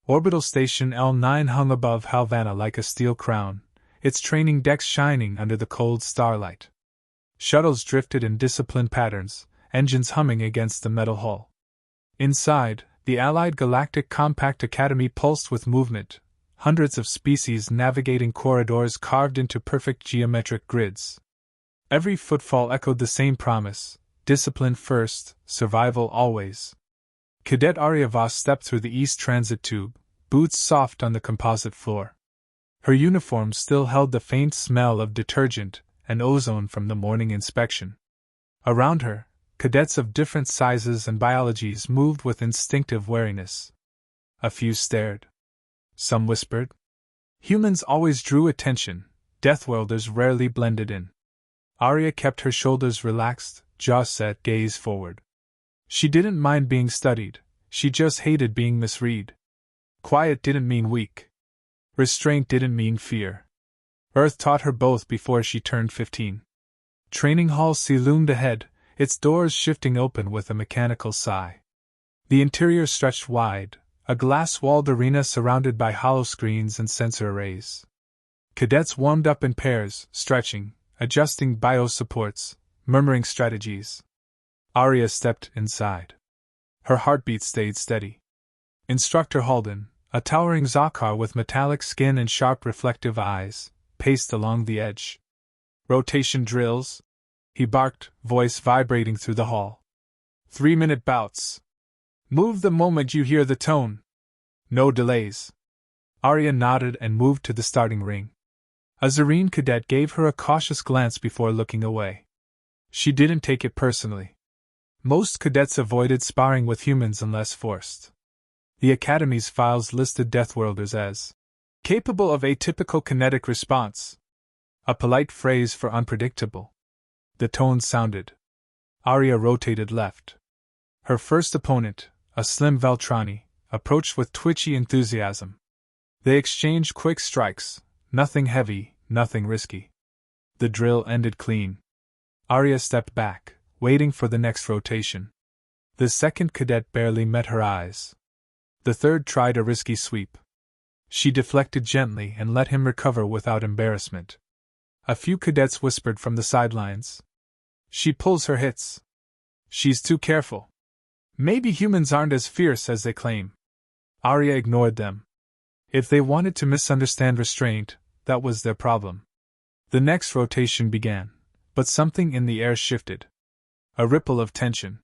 Orbital Station L-9 hung above Havana like a steel crown, its training decks shining under the cold starlight. Shuttles drifted in disciplined patterns, engines humming against the metal hull. Inside, the Allied Galactic Compact Academy pulsed with movement, hundreds of species navigating corridors carved into perfect geometric grids. Every footfall echoed the same promise: discipline first, survival always. Cadet Aria Voss stepped through the east transit tube, boots soft on the composite floor. Her uniform still held the faint smell of detergent and ozone from the morning inspection. Around her, cadets of different sizes and biologies moved with instinctive wariness. A few stared. Some whispered. Humans always drew attention, Deathworlders rarely blended in. Aria kept her shoulders relaxed, jaw set, gaze forward. She didn't mind being studied, she just hated being misread. Quiet didn't mean weak. Restraint didn't mean fear. Earth taught her both before she turned 15. Training Hall C loomed ahead, its doors shifting open with a mechanical sigh. The interior stretched wide, a glass-walled arena surrounded by hollow screens and sensor arrays. Cadets warmed up in pairs, stretching, adjusting biosupports, murmuring strategies. Aria stepped inside. Her heartbeat stayed steady. Instructor Halden, a towering Zakar with metallic skin and sharp reflective eyes, paced along the edge. "Rotation drills?" he barked, voice vibrating through the hall. 3-minute bouts. Move the moment you hear the tone. No delays. Aria nodded and moved to the starting ring. A Zareen cadet gave her a cautious glance before looking away. She didn't take it personally. Most cadets avoided sparring with humans unless forced. The Academy's files listed Deathworlders as capable of atypical kinetic response, a polite phrase for unpredictable. The tone sounded. Aria rotated left. Her first opponent, a slim Veltrani, approached with twitchy enthusiasm. They exchanged quick strikes, nothing heavy, nothing risky. The drill ended clean. Aria stepped back, waiting for the next rotation. The second cadet barely met her eyes. The third tried a risky sweep. She deflected gently and let him recover without embarrassment. A few cadets whispered from the sidelines. "She pulls her hits. She's too careful. Maybe humans aren't as fierce as they claim." Aria ignored them. If they wanted to misunderstand restraint, that was their problem. The next rotation began, but something in the air shifted. A ripple of tension.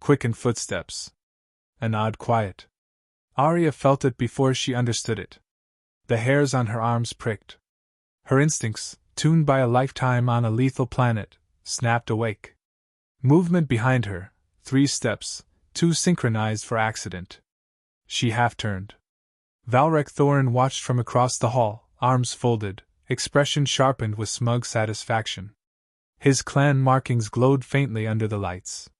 Quickened footsteps. An odd quiet. Aria felt it before she understood it. The hairs on her arms pricked. Her instincts, tuned by a lifetime on a lethal planet, snapped awake. Movement behind her, 3 steps, too synchronized for accident. She half-turned. Valrek Thorrin watched from across the hall, arms folded, expression sharpened with smug satisfaction. His clan markings glowed faintly under the lights.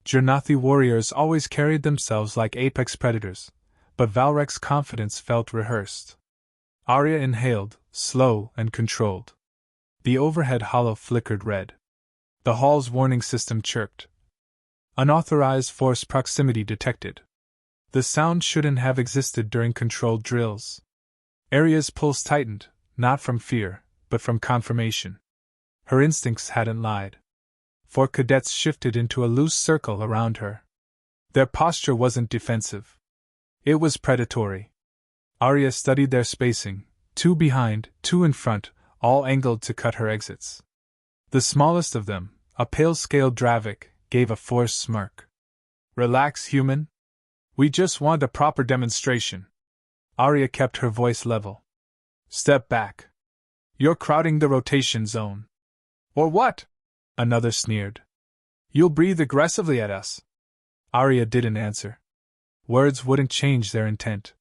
Jurnathi warriors always carried themselves like apex predators, but Valrek's confidence felt rehearsed. Aria inhaled, slow and controlled. The overhead hollow flickered red. The hall's warning system chirped. Unauthorized force proximity detected. The sound shouldn't have existed during controlled drills. Aria's pulse tightened, not from fear, but from confirmation. Her instincts hadn't lied. 4 cadets shifted into a loose circle around her. Their posture wasn't defensive. It was predatory. Aria studied their spacing, 2 behind, 2 in front, all angled to cut her exits. The smallest of them, a pale-scaled Dravik, gave a forced smirk. "Relax, human. We just want a proper demonstration." Aria kept her voice level. "Step back. You're crowding the rotation zone." "Or what?" another sneered. "You'll breathe aggressively at us." Aria didn't answer. Words wouldn't change their intent.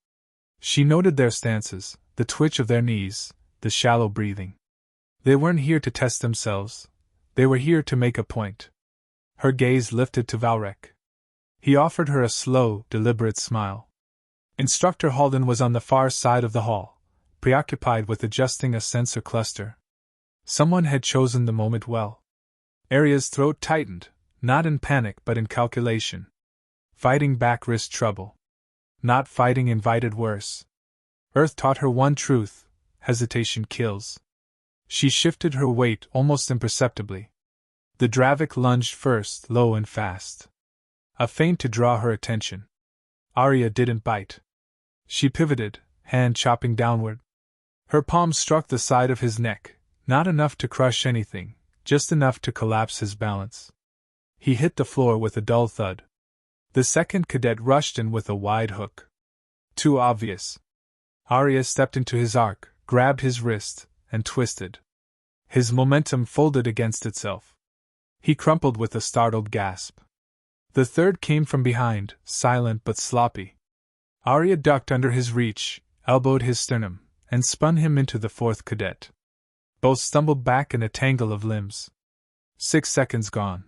She noted their stances, the twitch of their knees, the shallow breathing. They weren't here to test themselves. They were here to make a point. Her gaze lifted to Valrek. He offered her a slow, deliberate smile. Instructor Halden was on the far side of the hall, preoccupied with adjusting a sensor cluster. Someone had chosen the moment well. Aria's throat tightened, not in panic but in calculation. Fighting back risked trouble. Not fighting invited worse. Earth taught her one truth: hesitation kills. She shifted her weight almost imperceptibly. The Dravik lunged first, low and fast. A feint to draw her attention. Aria didn't bite. She pivoted, hand chopping downward. Her palm struck the side of his neck, not enough to crush anything, just enough to collapse his balance. He hit the floor with a dull thud. The second cadet rushed in with a wide hook. Too obvious. Aria stepped into his arc, grabbed his wrist, and twisted. His momentum folded against itself. He crumpled with a startled gasp. The third came from behind, silent but sloppy. Aria ducked under his reach, elbowed his sternum, and spun him into the fourth cadet. Both stumbled back in a tangle of limbs. 6 seconds gone.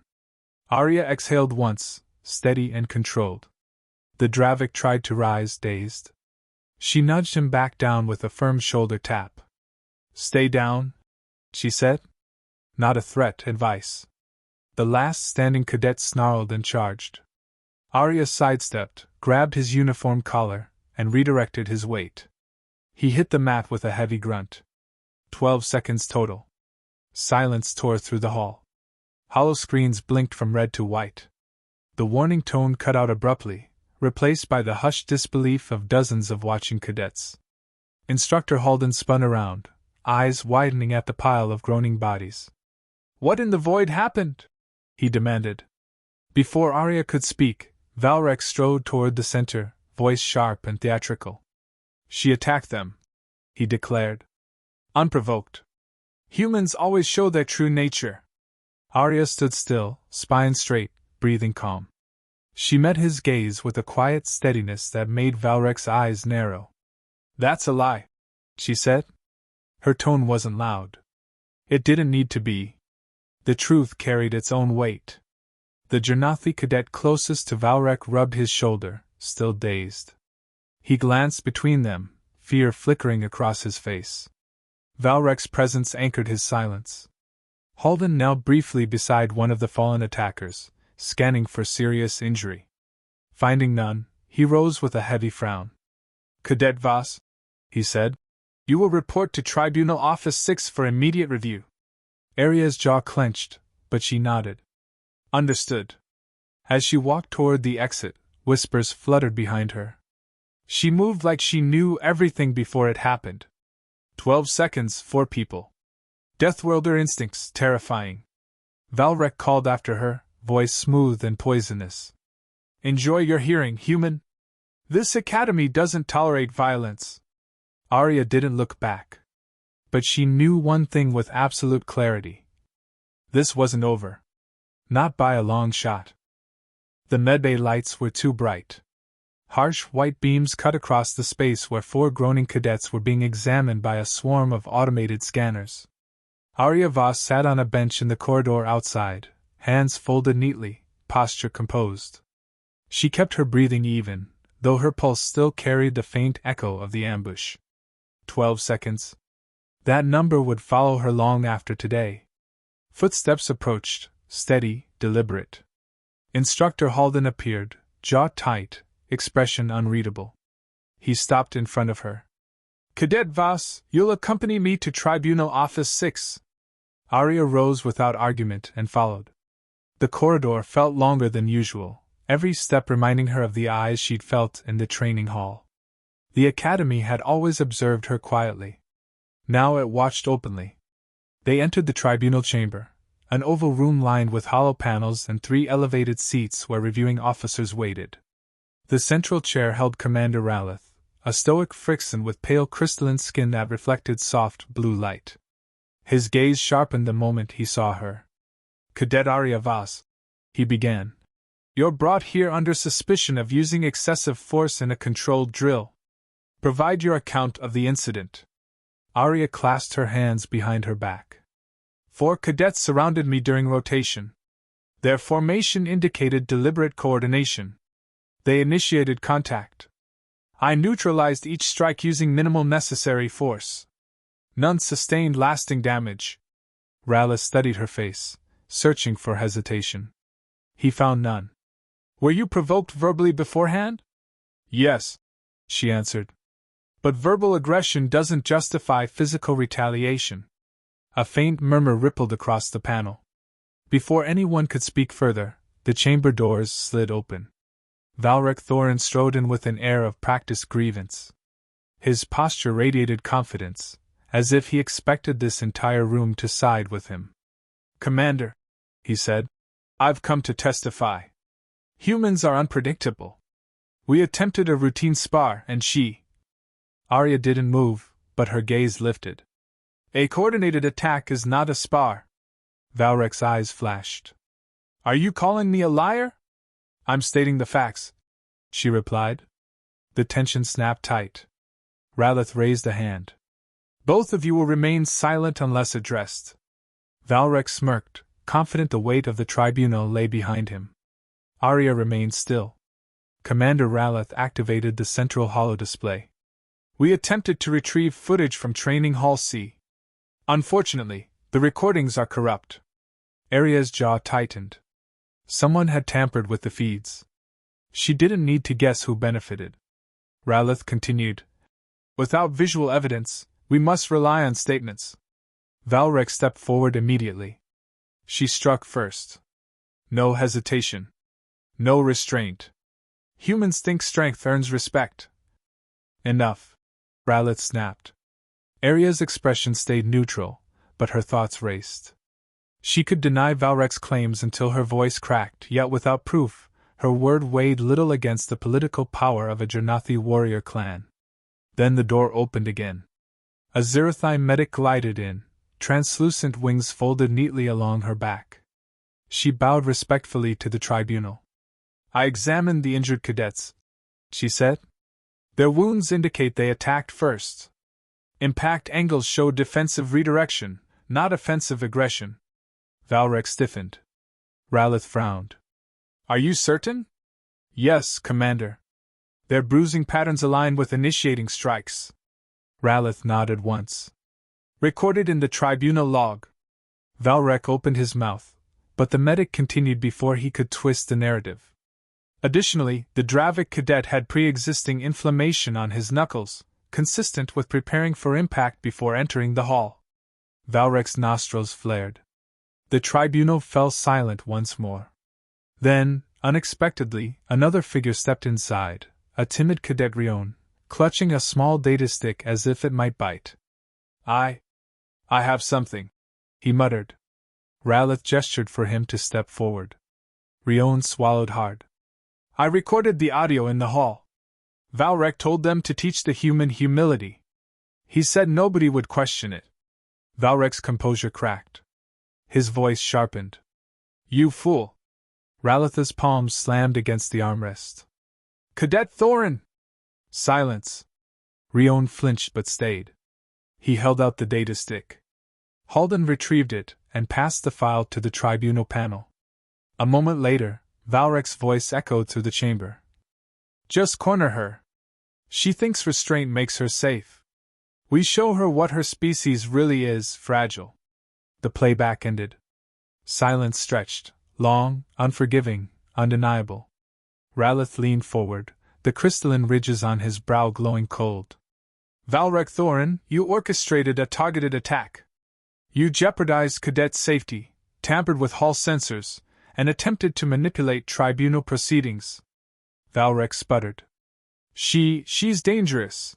Aria exhaled once, steady and controlled. The Dravik tried to rise, dazed. She nudged him back down with a firm shoulder tap. "Stay down," she said. Not a threat, advice. The last standing cadet snarled and charged. Aria sidestepped, grabbed his uniform collar, and redirected his weight. He hit the mat with a heavy grunt. 12 seconds total. Silence tore through the hall. Hollow screens blinked from red to white. The warning tone cut out abruptly, replaced by the hushed disbelief of dozens of watching cadets. Instructor Halden spun around, eyes widening at the pile of groaning bodies. "What in the void happened?" he demanded. Before Aria could speak, Valrek strode toward the center, voice sharp and theatrical. "She attacked them," he declared. "Unprovoked. Humans always show their true nature." Aria stood still, spine straight, breathing calm. She met his gaze with a quiet steadiness that made Valrek's eyes narrow. "That's a lie," she said. Her tone wasn't loud. It didn't need to be. The truth carried its own weight. The Jurnathi cadet closest to Valrek rubbed his shoulder, still dazed. He glanced between them, fear flickering across his face. Valrek's presence anchored his silence. Halden knelt briefly beside one of the fallen attackers, scanning for serious injury. Finding none, he rose with a heavy frown. "Cadet Voss," he said, "you will report to Tribunal Office 6 for immediate review." Aria's jaw clenched, but she nodded. "Understood." As she walked toward the exit, whispers fluttered behind her. She moved like she knew everything before it happened. 12 seconds, 4 people. Deathworlder instincts, terrifying. Valrek called after her, voice smooth and poisonous. "Enjoy your hearing, human. This academy doesn't tolerate violence." Aria didn't look back. But she knew one thing with absolute clarity. This wasn't over. Not by a long shot. The medbay lights were too bright. Harsh white beams cut across the space where 4 groaning cadets were being examined by a swarm of automated scanners. Aria Voss sat on a bench in the corridor outside, hands folded neatly, posture composed. She kept her breathing even, though her pulse still carried the faint echo of the ambush. 12 seconds. That number would follow her long after today. Footsteps approached, steady, deliberate. Instructor Halden appeared, jaw tight, expression unreadable. He stopped in front of her. "Cadet Voss, you'll accompany me to Tribunal Office 6. Aria rose without argument and followed. The corridor felt longer than usual, every step reminding her of the eyes she'd felt in the training hall. The academy had always observed her quietly. Now it watched openly. They entered the tribunal chamber, an oval room lined with hollow panels and 3 elevated seats where reviewing officers waited. The central chair held Commander Ralith, a stoic Frickson with pale crystalline skin that reflected soft blue light. His gaze sharpened the moment he saw her. "Cadet Aria Voss," he began. "You're brought here under suspicion of using excessive force in a controlled drill. Provide your account of the incident." Aria clasped her hands behind her back. 4 cadets surrounded me during rotation. Their formation indicated deliberate coordination. They initiated contact. I neutralized each strike using minimal necessary force. None sustained lasting damage. Rallis studied her face, searching for hesitation. He found none. "Were you provoked verbally beforehand?" "Yes," she answered. But verbal aggression doesn't justify physical retaliation. A faint murmur rippled across the panel. Before anyone could speak further, the chamber doors slid open. Valrek Thorrin strode in with an air of practiced grievance. His posture radiated confidence, as if he expected this entire room to side with him. "Commander," he said, "I've come to testify. Humans are unpredictable. We attempted a routine spar and she—" Aria didn't move, but her gaze lifted. "A coordinated attack is not a spar." Valrek's eyes flashed. "Are you calling me a liar?" "I'm stating the facts," she replied. The tension snapped tight. Ralith raised a hand. "Both of you will remain silent unless addressed." Valrek smirked, confident the weight of the tribunal lay behind him. Aria remained still. Commander Ralith activated the central holodisplay. "We attempted to retrieve footage from Training Hall C. Unfortunately, the recordings are corrupt." Aria's jaw tightened. Someone had tampered with the feeds. She didn't need to guess who benefited. Ralith continued. "Without visual evidence, we must rely on statements." Valrek stepped forward immediately. She struck first. "No hesitation. No restraint. Humans think strength earns respect." "Enough," Ralith snapped. Aria's expression stayed neutral, but her thoughts raced. She could deny Valrek's claims until her voice cracked, yet without proof, her word weighed little against the political power of a Jurnathi warrior clan. Then the door opened again. A Jurnathi medic glided in, translucent wings folded neatly along her back. She bowed respectfully to the tribunal. "I examined the injured cadets," she said. "Their wounds indicate they attacked first. Impact angles show defensive redirection, not offensive aggression." Valrek stiffened. Ralith frowned. "Are you certain?" "Yes, Commander. Their bruising patterns align with initiating strikes." Ralith nodded once. "Recorded in the tribunal log." Valrek opened his mouth, but the medic continued before he could twist the narrative. Additionally, the Dravik cadet had pre-existing inflammation on his knuckles, consistent with preparing for impact before entering the hall. Valrek's nostrils flared. The tribunal fell silent once more. Then, unexpectedly, another figure stepped inside, a timid cadet Rion, clutching a small data stick as if it might bite. I have something," he muttered. Ralith gestured for him to step forward. Rion swallowed hard. "I recorded the audio in the hall. Valrek told them to teach the human humility. He said nobody would question it." Valrek's composure cracked. His voice sharpened. "You fool!" Ralith's palms slammed against the armrest. "Cadet Thorrin!" Silence. Rion flinched but stayed. He held out the data stick. Halden retrieved it and passed the file to the tribunal panel. A moment later, Valrek's voice echoed through the chamber. "Just corner her. She thinks restraint makes her safe. We show her what her species really is, fragile." The playback ended. Silence stretched, long, unforgiving, undeniable. Ralith leaned forward, the crystalline ridges on his brow glowing cold. "Valrek Thorrin, you orchestrated a targeted attack. You jeopardized cadet safety, tampered with hall sensors, and attempted to manipulate tribunal proceedings." Valrek sputtered. She's dangerous.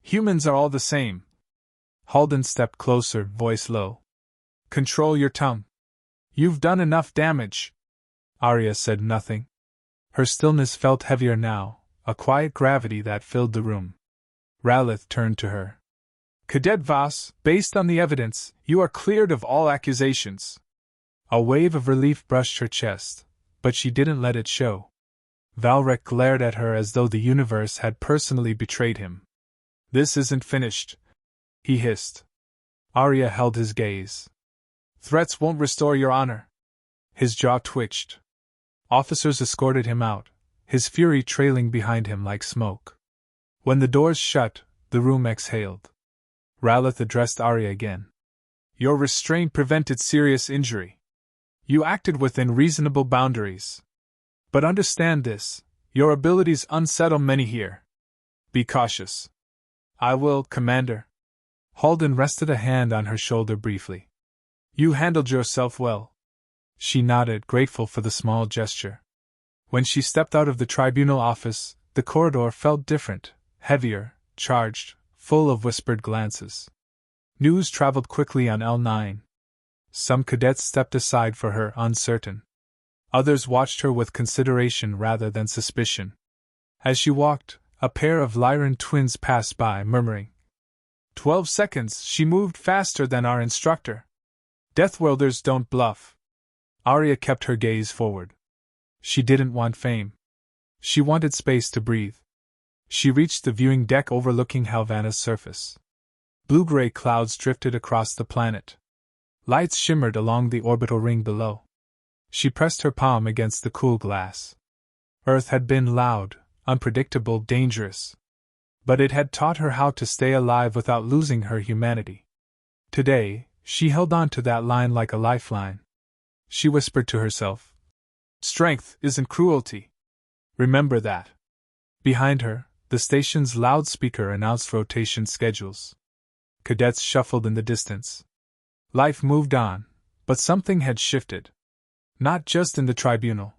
Humans are all the same." Halden stepped closer, voice low. "Control your tongue. You've done enough damage." Aria said nothing. Her stillness felt heavier now, a quiet gravity that filled the room. Ralith turned to her. "Cadet Voss, based on the evidence, you are cleared of all accusations." A wave of relief brushed her chest, but she didn't let it show. Valrek glared at her as though the universe had personally betrayed him. "This isn't finished," he hissed. Aria held his gaze. "Threats won't restore your honor." His jaw twitched. Officers escorted him out, his fury trailing behind him like smoke. When the doors shut, the room exhaled. Ralith addressed Aria again. "Your restraint prevented serious injury. You acted within reasonable boundaries. But understand this, your abilities unsettle many here. Be cautious. I will, Commander. Halden rested a hand on her shoulder briefly. You handled yourself well. She nodded, grateful for the small gesture. When she stepped out of the tribunal office, the corridor felt different, heavier, charged, full of whispered glances. News traveled quickly on L-9. Some cadets stepped aside for her, uncertain. Others watched her with consideration rather than suspicion. As she walked, a pair of Lyran twins passed by, murmuring, 12 seconds, she moved faster than our instructor. Deathworlders don't bluff. Aria kept her gaze forward. She didn't want fame. She wanted space to breathe. She reached the viewing deck overlooking Halvanna's surface. Blue-gray clouds drifted across the planet. Lights shimmered along the orbital ring below. She pressed her palm against the cool glass. Earth had been loud, unpredictable, dangerous. But it had taught her how to stay alive without losing her humanity. Today, she held on to that line like a lifeline. She whispered to herself, strength isn't cruelty. Remember that. Behind her, the station's loudspeaker announced rotation schedules. Cadets shuffled in the distance. Life moved on, but something had shifted. Not just in the tribunal.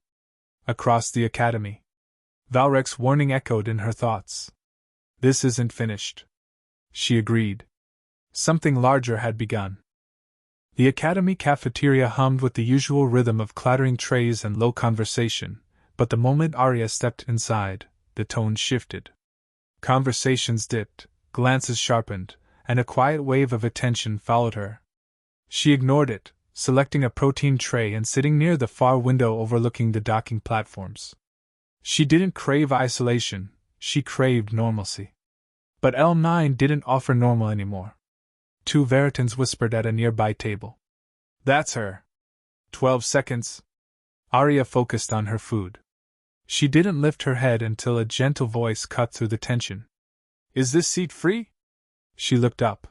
Across the academy. Valrek's warning echoed in her thoughts. This isn't finished. She agreed. Something larger had begun. The academy cafeteria hummed with the usual rhythm of clattering trays and low conversation, but the moment Aria stepped inside, the tone shifted. Conversations dipped, glances sharpened, and a quiet wave of attention followed her. She ignored it, selecting a protein tray and sitting near the far window overlooking the docking platforms. She didn't crave isolation, she craved normalcy. But L-9 didn't offer normal anymore. 2 Veritans whispered at a nearby table. That's her. 12 seconds. Aria focused on her food. She didn't lift her head until a gentle voice cut through the tension. Is this seat free? She looked up.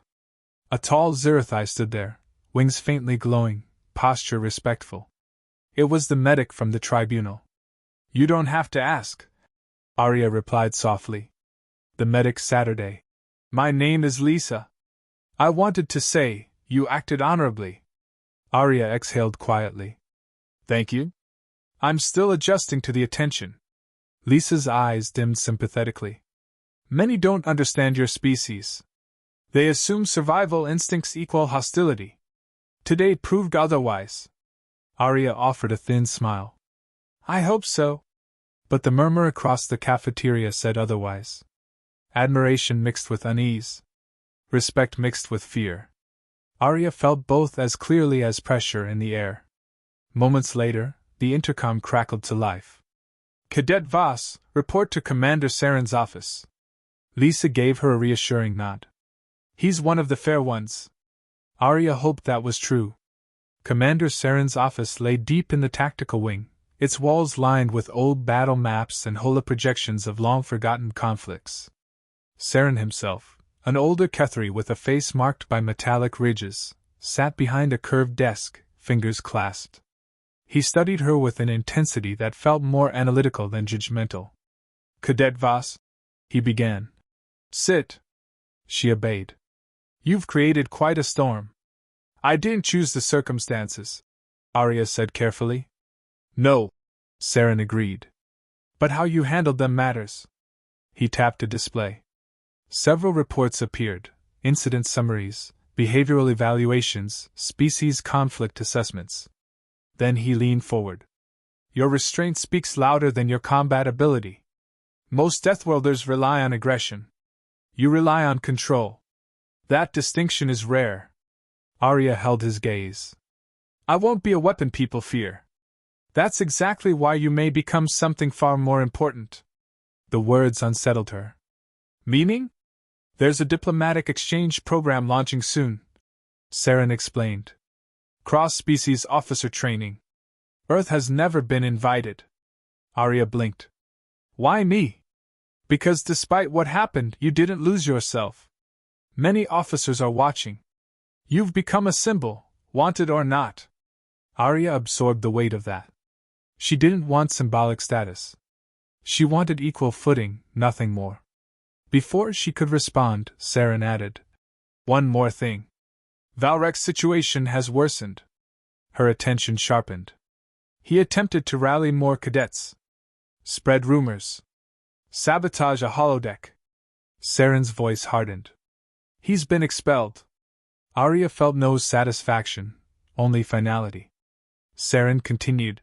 A tall Jurnathi stood there, wings faintly glowing, posture respectful. It was the medic from the tribunal. You don't have to ask, Aria replied softly. The medic Saturday. My name is Lisa. I wanted to say, you acted honorably. Aria exhaled quietly. Thank you. I'm still adjusting to the attention. Lisa's eyes dimmed sympathetically. Many don't understand your species. They assume survival instincts equal hostility. Today proved otherwise. Aria offered a thin smile. I hope so. But the murmur across the cafeteria said otherwise. Admiration mixed with unease. Respect mixed with fear. Aria felt both as clearly as pressure in the air. Moments later, the intercom crackled to life. Cadet Voss, report to Commander Saren's office. Lisa gave her a reassuring nod. He's one of the fair ones. Aria hoped that was true. Commander Saren's office lay deep in the tactical wing, its walls lined with old battle maps and holoprojections of long-forgotten conflicts. Saren himself, an older Kethri with a face marked by metallic ridges, sat behind a curved desk, fingers clasped. He studied her with an intensity that felt more analytical than judgmental. Cadet Voss, he began. Sit. She obeyed. You've created quite a storm. I didn't choose the circumstances, Aria said carefully. No, Saren agreed. But how you handled them matters. He tapped a display. Several reports appeared, incident summaries, behavioral evaluations, species conflict assessments. Then he leaned forward. Your restraint speaks louder than your combat ability. Most Deathworlders rely on aggression. You rely on control. That distinction is rare. Aria held his gaze. I won't be a weapon people fear. That's exactly why you may become something far more important. The words unsettled her. Meaning? There's a diplomatic exchange program launching soon, Saren explained. Cross-species officer training. Earth has never been invited. Aria blinked. Why me? Because despite what happened, you didn't lose yourself. Many officers are watching. You've become a symbol, wanted or not. Aria absorbed the weight of that. She didn't want symbolic status. She wanted equal footing, nothing more. Before she could respond, Saren added, "One more thing. Valrek's situation has worsened." Her attention sharpened. He attempted to rally more cadets. Spread rumors. Sabotage a holodeck. Saren's voice hardened. "He's been expelled." Aria felt no satisfaction, only finality. Saren continued.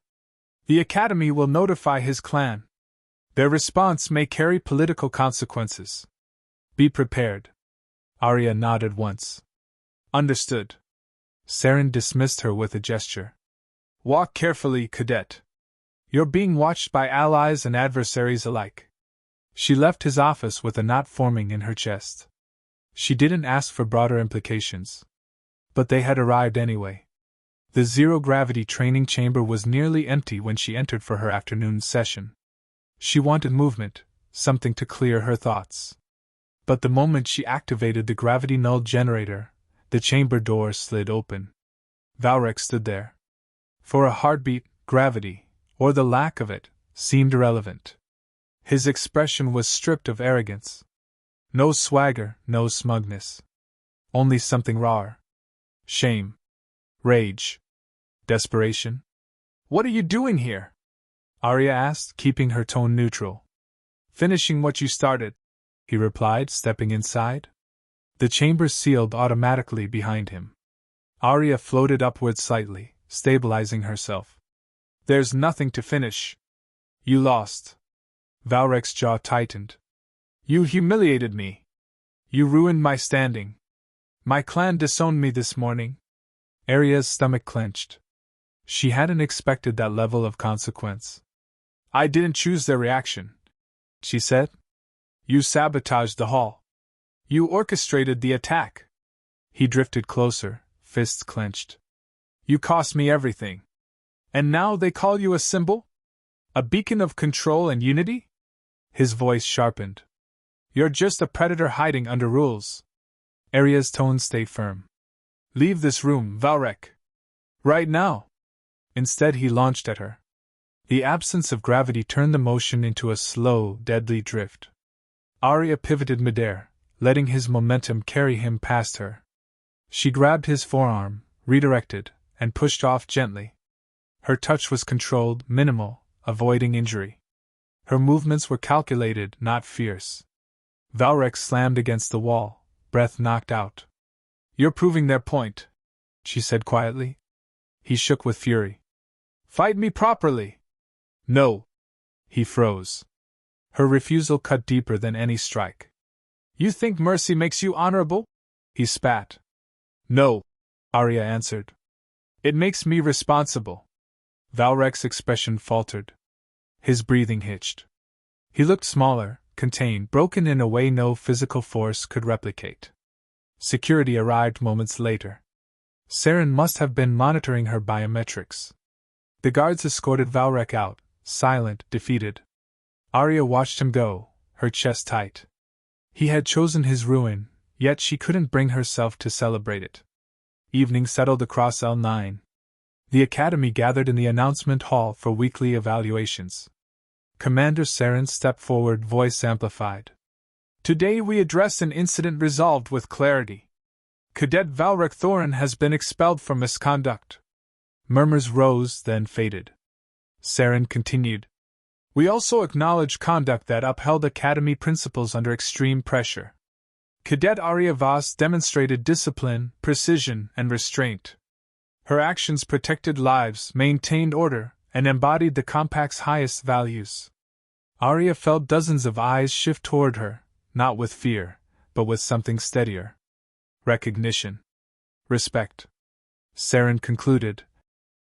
"The Academy will notify his clan. Their response may carry political consequences. Be prepared." Aria nodded once. "Understood." Saren dismissed her with a gesture. "Walk carefully, cadet. You're being watched by allies and adversaries alike." She left his office with a knot forming in her chest. She didn't ask for broader implications. But they had arrived anyway. The zero-gravity training chamber was nearly empty when she entered for her afternoon session. She wanted movement, something to clear her thoughts. But the moment she activated the gravity null generator, the chamber door slid open. Valrek stood there. For a heartbeat, gravity, or the lack of it, seemed irrelevant. His expression was stripped of arrogance. No swagger, no smugness. Only something rawer. Shame. Rage. Desperation. "What are you doing here?" Aria asked, keeping her tone neutral. "Finishing what you started," he replied, stepping inside. The chamber sealed automatically behind him. Aria floated upward slightly, stabilizing herself. "There's nothing to finish. You lost." Valrek's jaw tightened. "You humiliated me. You ruined my standing. My clan disowned me this morning." Aria's stomach clenched. She hadn't expected that level of consequence. "I didn't choose their reaction," she said. "You sabotaged the hall. You orchestrated the attack." He drifted closer, fists clenched. "You cost me everything. And now they call you a symbol? A beacon of control and unity?" His voice sharpened. "You're just a predator hiding under rules." Aria's tone stayed firm. "Leave this room, Valrek. Right now." Instead, he launched at her. The absence of gravity turned the motion into a slow, deadly drift. Aria pivoted midair, letting his momentum carry him past her. She grabbed his forearm, redirected, and pushed off gently. Her touch was controlled, minimal, avoiding injury. Her movements were calculated, not fierce. Valrek slammed against the wall, breath knocked out. "You're proving their point," she said quietly. He shook with fury. "Fight me properly." "No." He froze. Her refusal cut deeper than any strike. "You think mercy makes you honorable?" He spat. "No," Aria answered. "It makes me responsible." Valrek's expression faltered. His breathing hitched. He looked smaller, contained, broken in a way no physical force could replicate. Security arrived moments later. Saren must have been monitoring her biometrics. The guards escorted Valrek out, silent, defeated. Aria watched him go, her chest tight. He had chosen his ruin, yet she couldn't bring herself to celebrate it. Evening settled across L-9. The Academy gathered in the announcement hall for weekly evaluations. Commander Saren stepped forward, voice amplified. "Today we address an incident resolved with clarity. Cadet Valrek Thorrin has been expelled for misconduct." Murmurs rose, then faded. Saren continued. "We also acknowledge conduct that upheld Academy principles under extreme pressure. Cadet Aria Voss demonstrated discipline, precision, and restraint. Her actions protected lives, maintained order, and embodied the Compact's highest values." Aria felt dozens of eyes shift toward her, not with fear, but with something steadier. Recognition. Respect. Saren concluded.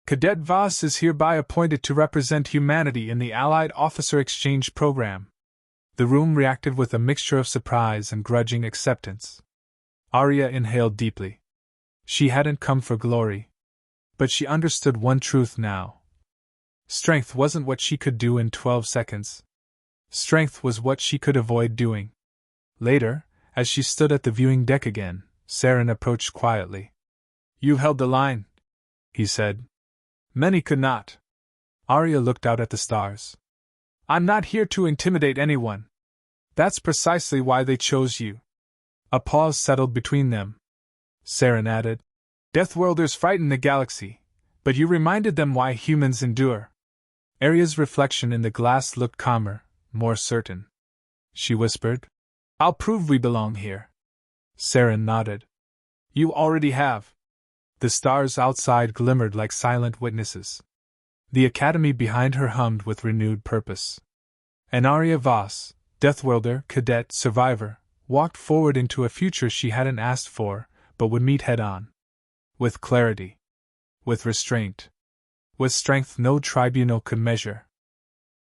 "Cadet Voss is hereby appointed to represent humanity in the Allied Officer Exchange Program." The room reacted with a mixture of surprise and grudging acceptance. Aria inhaled deeply. She hadn't come for glory. But she understood one truth now. Strength wasn't what she could do in 12 seconds. Strength was what she could avoid doing. Later, as she stood at the viewing deck again, Saren approached quietly. "You held the line," he said. "Many could not." Aria looked out at the stars. "I'm not here to intimidate anyone. That's precisely why they chose you. A pause settled between them. Saren added, Deathworlders frighten the galaxy, but you reminded them why humans endure. Aria's reflection in the glass looked calmer, more certain. She whispered, I'll prove we belong here. Saren nodded. You already have. The stars outside glimmered like silent witnesses. The academy behind her hummed with renewed purpose. And Aria Voss, Deathworlder Cadet survivor, walked forward into a future she hadn't asked for, but would meet head-on. With clarity. With restraint. With strength no tribunal could measure.